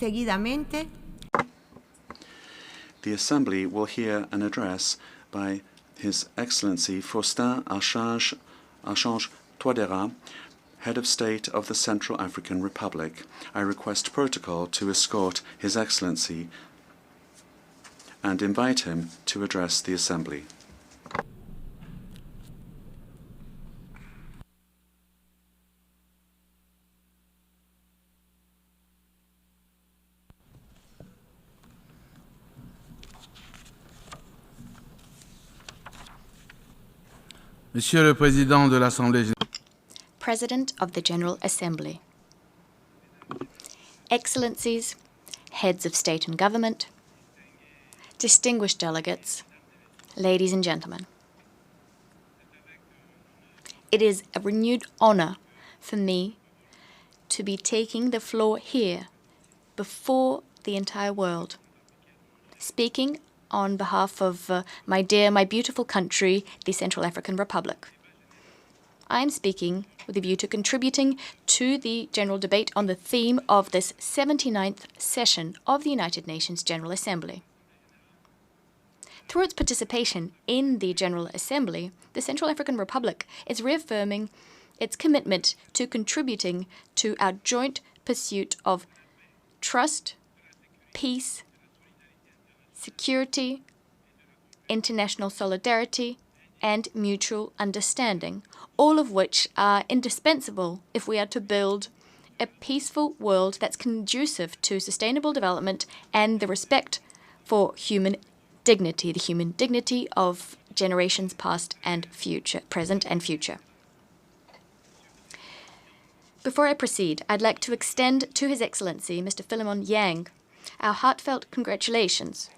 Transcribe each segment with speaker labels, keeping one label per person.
Speaker 1: Seguidamente,
Speaker 2: the Assembly will hear an address by His Excellency Faustin Archange Touadera, Head of State of the Central African Republic. I request protocol to escort His Excellency and invite him to address the Assembly.
Speaker 3: Monsieur le Président de l'Assemblée générale,
Speaker 4: President of the General Assembly, Excellencies, Heads of State and Government, distinguished delegates, ladies and gentlemen. It is a renewed honor for me to be taking the floor here before the entire world, speaking on behalf of my beautiful country, the Central African Republic. I'm speaking with a view to contributing to the general debate on the theme of this 79th session of the United Nations General Assembly. Through its participation in the General Assembly, the Central African Republic is reaffirming its commitment to contributing to our joint pursuit of trust, peace, security, international solidarity, and mutual understanding, all of which are indispensable if we are to build a peaceful world that's conducive to sustainable development and the respect for human dignity, the human dignity of generations past and future, present and future. Before I proceed, I'd like to extend to His Excellency, Mr. Philemon Yang, our heartfelt congratulations.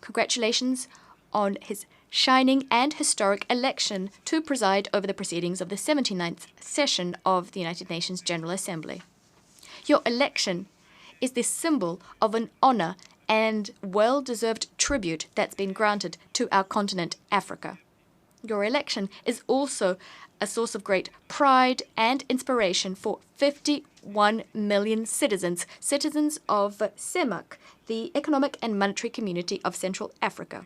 Speaker 4: Congratulations on his shining and historic election to preside over the proceedings of the 79th session of the United Nations General Assembly. Your election is the symbol of an honor and well-deserved tribute that's been granted to our continent, Africa. Your election is also a source of great pride and inspiration for 51 million citizens of CEMAC, the Economic and Monetary Community of Central Africa,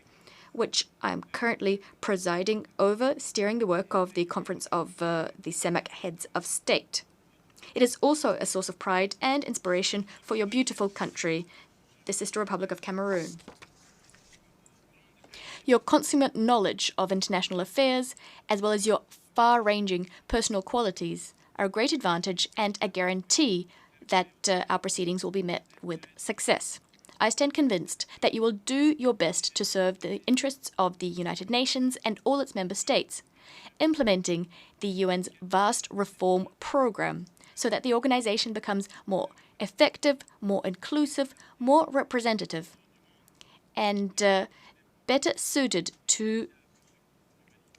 Speaker 4: which I'm currently presiding over, steering the work of the Conference of the CEMAC Heads of State. It is also a source of pride and inspiration for your beautiful country, the Sister Republic of Cameroon. Your consummate knowledge of international affairs, as well as your far-ranging personal qualities, are a great advantage and a guarantee that our proceedings will be met with success. I stand convinced that you will do your best to serve the interests of the United Nations and all its member states, implementing the UN's vast reform program so that the organization becomes more effective, more inclusive, more representative, and better suited to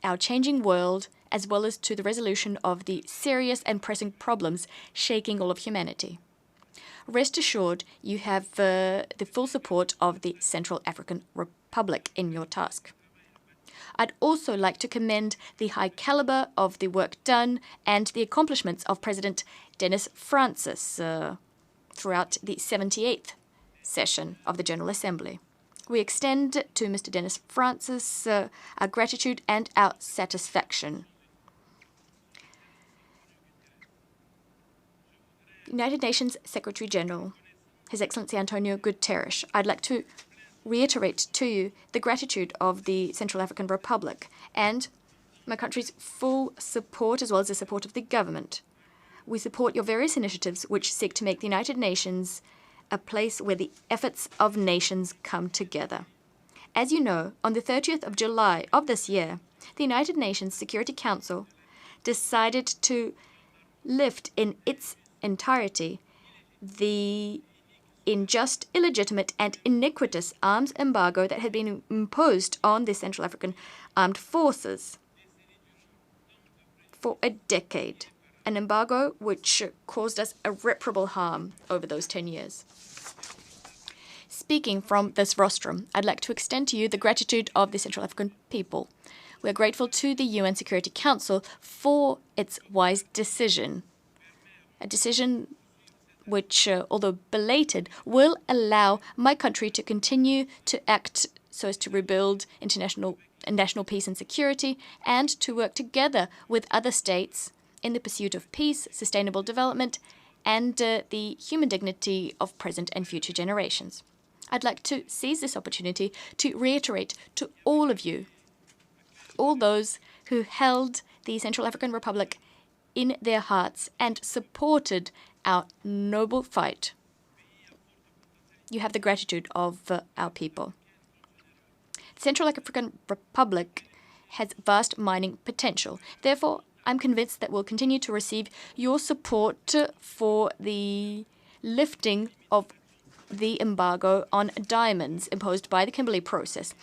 Speaker 4: our changing world, as well as to the resolution of the serious and pressing problems shaking all of humanity. Rest assured, you have the full support of the Central African Republic in your task. I'd also like to commend the high caliber of the work done and the accomplishments of President Denis Francis throughout the 78th session of the General Assembly. We extend to Mr. Denis Francis our gratitude and our satisfaction. United Nations Secretary General, His Excellency Antonio Guterres, I'd like to reiterate to you the gratitude of the Central African Republic and my country's full support, as well as the support of the government. We support your various initiatives which seek to make the United Nations a place where the efforts of nations come together. As you know, on the 30th of July of this year, the United Nations Security Council decided to lift in its entirety the unjust, illegitimate, and iniquitous arms embargo that had been imposed on the Central African Armed Forces for a decade. An embargo which caused us irreparable harm over those 10 years. Speaking from this rostrum, I'd like to extend to you the gratitude of the Central African people. We are grateful to the UN Security Council for its wise decision, a decision which, although belated, will allow my country to continue to act so as to rebuild national peace and security, and to work together with other states in the pursuit of peace, sustainable development, and the human dignity of present and future generations. I'd like to seize this opportunity to reiterate to all of you, all those who held the Central African Republic in their hearts and supported our noble fight. You have the gratitude of our people. The Central African Republic has vast mining potential. Therefore, I'm convinced that we'll continue to receive your support for the lifting of the embargo on diamonds imposed by the Kimberley Process,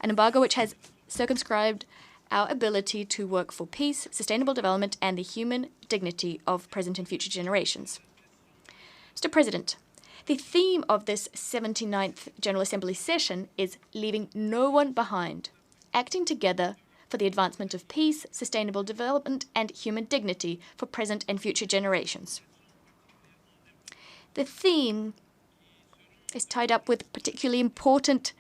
Speaker 4: an embargo which has circumscribed our ability to work for peace, sustainable development, and the human dignity of present and future generations. Mr. President, the theme of this 79th General Assembly session is leaving no one behind, acting together for the advancement of peace, sustainable development, and human dignity for present and future generations. The theme is tied up with particularly important,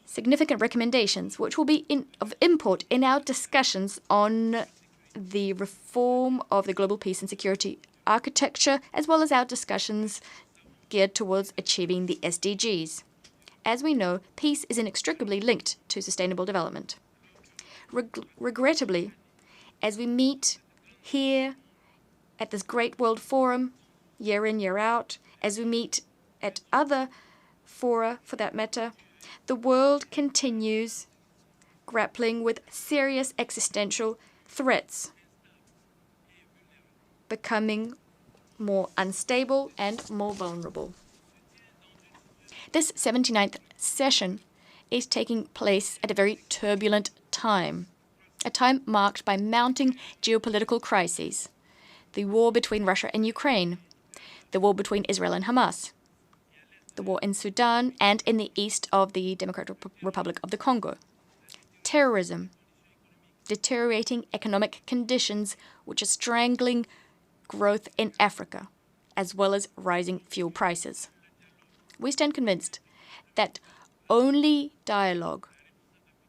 Speaker 4: significant recommendations, which will be of import in our discussions on the reform of the global peace and security architecture, as well as our discussions geared towards achieving the SDGs. As we know, peace is inextricably linked to sustainable development. Regrettably, as we meet here at this great world forum, year in, year out, as we meet at other fora for that matter, the world continues grappling with serious existential threats, becoming more unstable and more vulnerable. This 79th session is taking place at a very turbulent time, a time marked by mounting geopolitical crises, the war between Russia and Ukraine, the war between Israel and Hamas, the war in Sudan and in the east of the Democratic Republic of the Congo, terrorism, deteriorating economic conditions which are strangling growth in Africa, as well as rising fuel prices. We stand convinced that only dialogue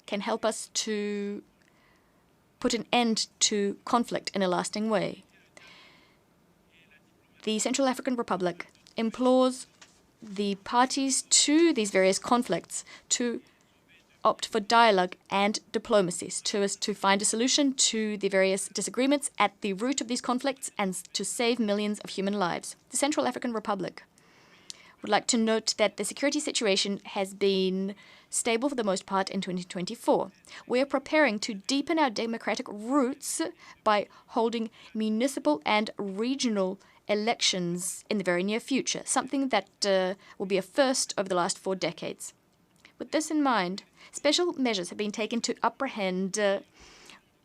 Speaker 4: can help us to put an end to conflict in a lasting way. The Central African Republic implores the parties to these various conflicts to opt for dialogue and diplomacy so as to find a solution to the various disagreements at the root of these conflicts and to save millions of human lives. The Central African Republic would like to note that the security situation has been stable for the most part in 2024. We are preparing to deepen our democratic roots by holding municipal and regional elections in the very near future, something that will be a first over the last 4 decades. With this in mind, special measures have been taken to apprehend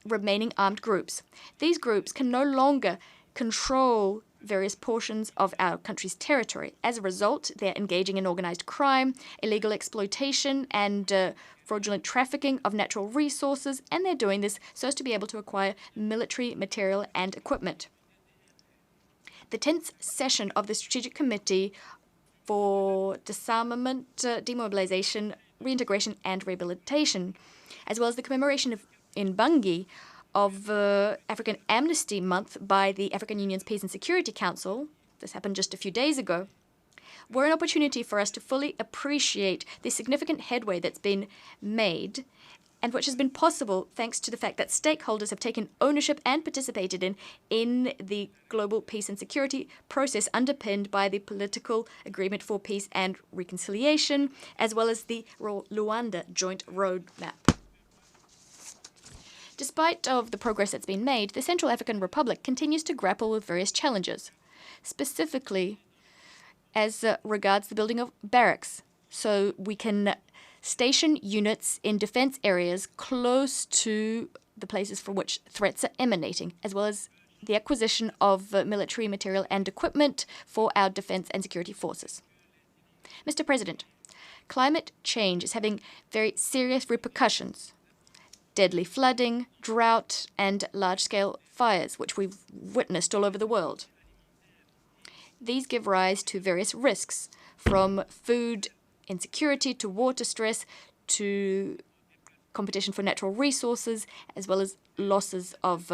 Speaker 4: remaining armed groups. These groups can no longer control various portions of our country's territory. As a result, they're engaging in organized crime, illegal exploitation, and fraudulent trafficking of natural resources, and they're doing this so as to be able to acquire military material and equipment. The 10th session of the Strategic Committee for Disarmament, Demobilization, Reintegration and Rehabilitation, as well as the commemoration in Bangui of African Amnesty Month by the African Union's Peace and Security Council, this happened just a few days ago, were an opportunity for us to fully appreciate the significant headway that's been made and which has been possible thanks to the fact that stakeholders have taken ownership and participated in the global peace and security process underpinned by the political agreement for peace and reconciliation, as well as the Luanda joint roadmap. Despite of the progress that's been made, the Central African Republic continues to grapple with various challenges, specifically as regards the building of barracks, so we can station units in defense areas close to the places from which threats are emanating, as well as the acquisition of military material and equipment for our defense and security forces. Mr. President, climate change is having very serious repercussions. Deadly flooding, drought, and large-scale fires, which we've witnessed all over the world. These give rise to various risks, from food insecurity to water stress to competition for natural resources, as well as losses of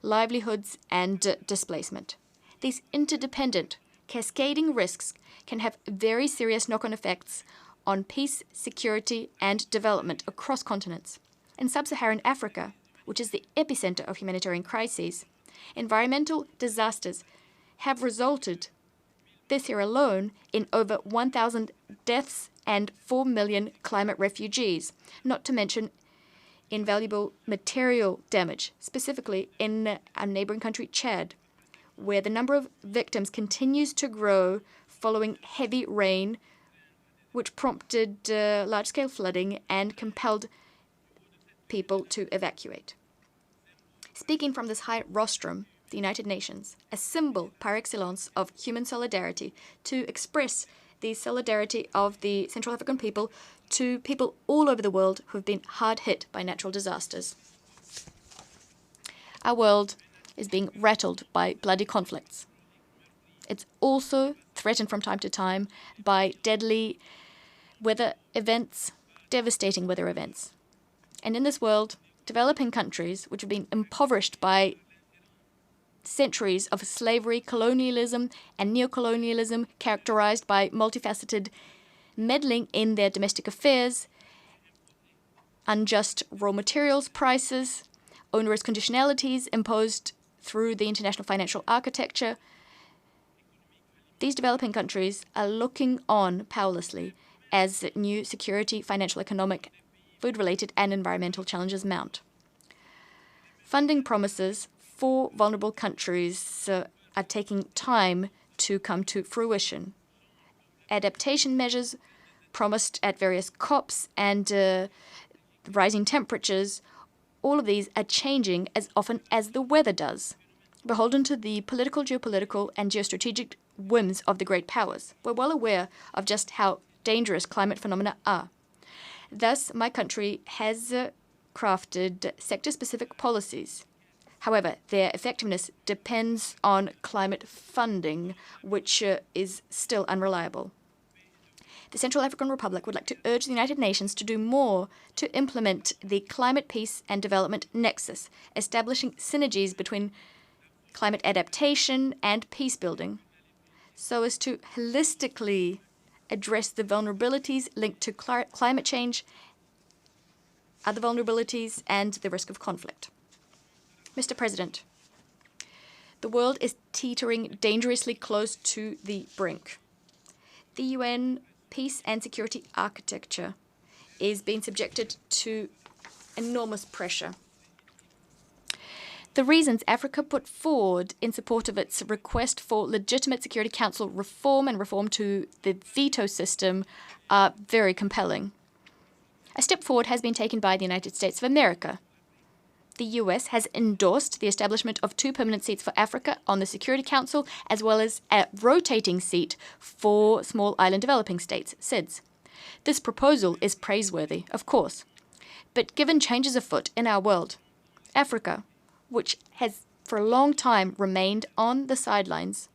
Speaker 4: livelihoods and displacement. These interdependent, cascading risks can have very serious knock-on effects on peace, security, and development across continents. In sub-Saharan Africa, which is the epicenter of humanitarian crises, environmental disasters have resulted, this year alone, in over 1,000 deaths and 4 million climate refugees, not to mention invaluable material damage, specifically in our neighboring country, Chad, where the number of victims continues to grow following heavy rain, which prompted large-scale flooding and compelled people to evacuate. Speaking from this high rostrum, the United Nations, a symbol par excellence of human solidarity, to express the solidarity of the Central African people to people all over the world who have been hard hit by natural disasters. Our world is being rattled by bloody conflicts. It's also threatened from time to time by deadly weather events, devastating weather events. And in this world, developing countries, which have been impoverished by centuries of slavery, colonialism, and neocolonialism characterized by multifaceted meddling in their domestic affairs, unjust raw materials prices, onerous conditionalities imposed through the international financial architecture. These developing countries are looking on powerlessly as new security, financial, economic, food-related, and environmental challenges mount. Funding promises for vulnerable countries are taking time to come to fruition. Adaptation measures promised at various COPs and rising temperatures, all of these are changing as often as the weather does, beholden to the political, geopolitical, and geostrategic whims of the great powers. We're well aware of just how dangerous climate phenomena are. Thus, my country has crafted sector-specific policies. However, their effectiveness depends on climate funding, which is still unreliable. The Central African Republic would like to urge the United Nations to do more to implement the climate peace and development nexus, establishing synergies between climate adaptation and peace building, so as to holistically address the vulnerabilities linked to climate change, other vulnerabilities, and the risk of conflict. Mr. President, the world is teetering dangerously close to the brink. The UN peace and security architecture is being subjected to enormous pressure. The reasons Africa put forward in support of its request for legitimate Security Council reform and reform to the veto system are very compelling. A step forward has been taken by the United States of America. The US has endorsed the establishment of 2 permanent seats for Africa on the Security Council, as well as a rotating seat for small island developing states, SIDS. This proposal is praiseworthy, of course. But given changes afoot in our world, Africa, which has for a long time remained on the sidelines,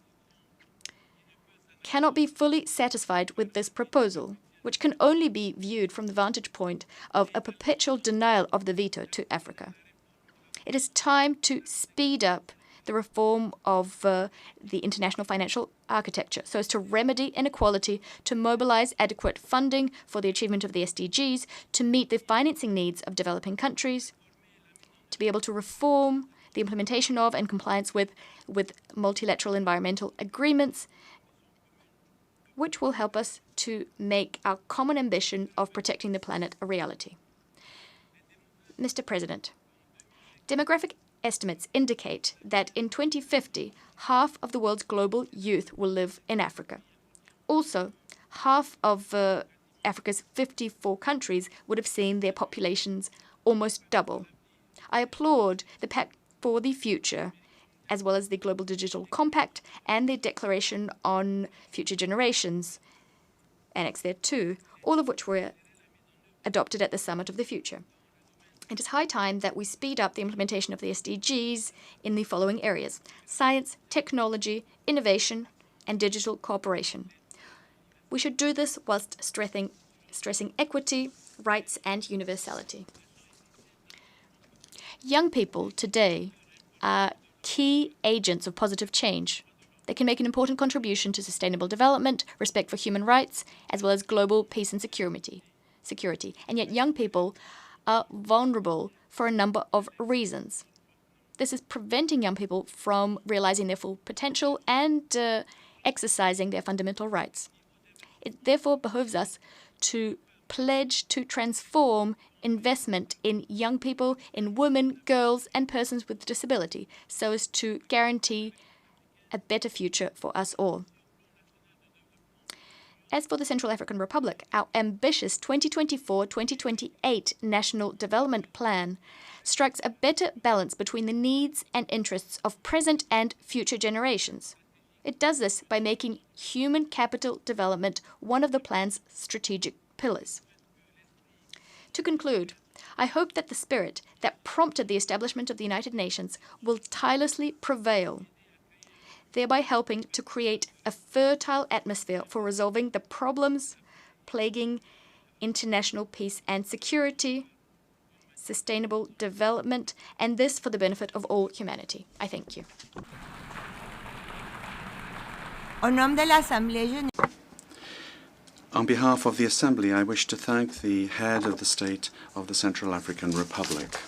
Speaker 4: cannot be fully satisfied with this proposal, which can only be viewed from the vantage point of a perpetual denial of the veto to Africa. It is time to speed up the reform of the international financial architecture so as to remedy inequality, to mobilize adequate funding for the achievement of the SDGs, to meet the financing needs of developing countries, to be able to reform the implementation of and compliance with multilateral environmental agreements, which will help us to make our common ambition of protecting the planet a reality. Mr. President, demographic estimates indicate that in 2050, half of the world's global youth will live in Africa. Also, half of Africa's 54 countries would have seen their populations almost double. I applaud the Pact for the Future, as well as the Global Digital Compact and the Declaration on Future Generations, annexed thereto, all of which were adopted at the Summit of the Future. It is high time that we speed up the implementation of the SDGs in the following areas: science, technology, innovation, and digital cooperation. We should do this whilst stressing equity, rights, and universality. Young people today are key agents of positive change. They can make an important contribution to sustainable development, respect for human rights, as well as global peace and security. And yet young people are vulnerable for a number of reasons. This is preventing young people from realizing their full potential and exercising their fundamental rights. It therefore behooves us to pledge to transform investment in young people, in women, girls, and persons with disability, so as to guarantee a better future for us all. As for the Central African Republic, our ambitious 2024-2028 National Development Plan strikes a better balance between the needs and interests of present and future generations. It does this by making human capital development one of the plan's strategic pillars. To conclude, I hope that the spirit that prompted the establishment of the United Nations will tirelessly prevail, thereby helping to create a fertile atmosphere for resolving the problems plaguing international peace and security, sustainable development, and this for the benefit of all humanity. I thank you.
Speaker 2: On behalf of the Assembly, I wish to thank the head of the State of the Central African Republic.